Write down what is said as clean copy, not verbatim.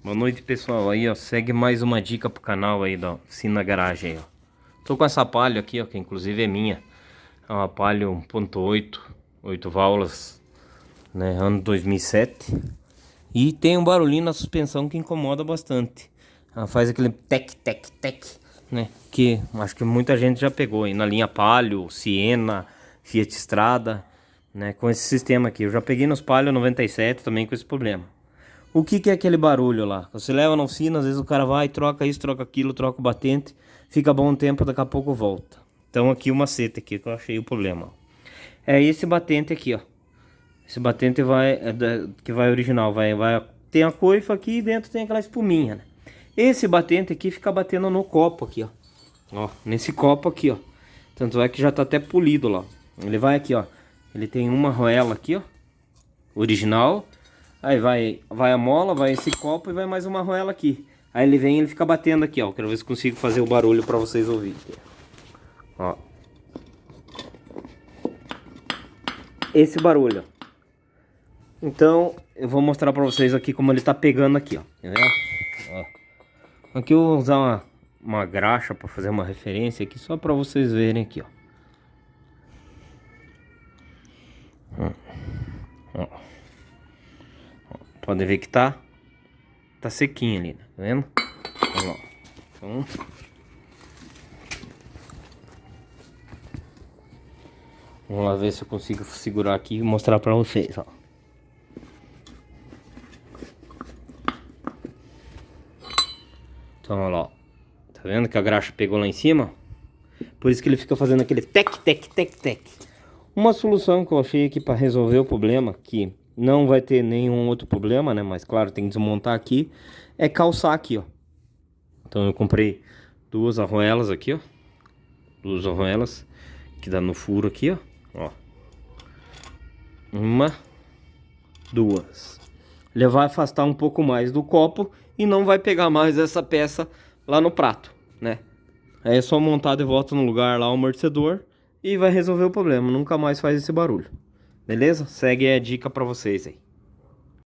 Boa noite, pessoal. Aí, ó, segue mais uma dica pro canal aí da Oficina Garagem aí, ó. Tô com essa Palio aqui, ó, que inclusive é minha. É uma Palio 1.8, 8 válvulas, né, ano 2007. E tem um barulhinho na suspensão que incomoda bastante. Ela faz aquele tec, tec, tec, né, que acho que muita gente já pegou aí na linha Palio, Siena, Fiat Strada, né, com esse sistema aqui. Eu já peguei nos Palio 97 também com esse problema. O que é aquele barulho lá? Você leva na oficina, às vezes o cara vai, troca isso, troca aquilo, troca o batente, fica bom um tempo, daqui a pouco volta. Então aqui o macete aqui que eu achei o problema. É esse batente aqui, ó. Esse batente vai, que vai original, tem a coifa aqui e dentro tem aquela espuminha, né? Esse batente aqui fica batendo no copo aqui, ó. Ó, nesse copo aqui, ó. Tanto é que já tá até polido lá. Ele vai aqui, ó. Ele tem uma arruela aqui, ó. Original. Aí vai a mola, vai esse copo e vai mais uma arruela aqui. Aí ele vem e ele fica batendo aqui, ó. Quero ver se consigo fazer o barulho pra vocês ouvirem. Ó. Esse barulho, ó. Então, eu vou mostrar pra vocês aqui como ele tá pegando aqui, ó. Tá vendo? Ó. Aqui eu vou usar uma graxa pra fazer uma referência aqui, só pra vocês verem aqui, ó. Ó. Pode ver que tá sequinho ali, tá vendo? Olha lá. Então, vamos lá ver se eu consigo segurar aqui e mostrar pra vocês, ó. Então, olha lá, ó. Tá vendo que a graxa pegou lá em cima? Por isso que ele fica fazendo aquele tec, tec, tec, tec. Uma solução que eu achei aqui pra resolver o problema, que não vai ter nenhum outro problema, né? Mas claro, tem que desmontar aqui, é calçar aqui, ó. Então eu comprei duas arruelas aqui, ó. Duas arruelas que dá no furo aqui, ó. Ó. Uma, duas. Ele vai afastar um pouco mais do copo e não vai pegar mais essa peça lá no prato, né? Aí é só montar de volta no lugar lá o amortecedor e vai resolver o problema. Nunca mais faz esse barulho. Beleza? Segue a dica pra vocês aí.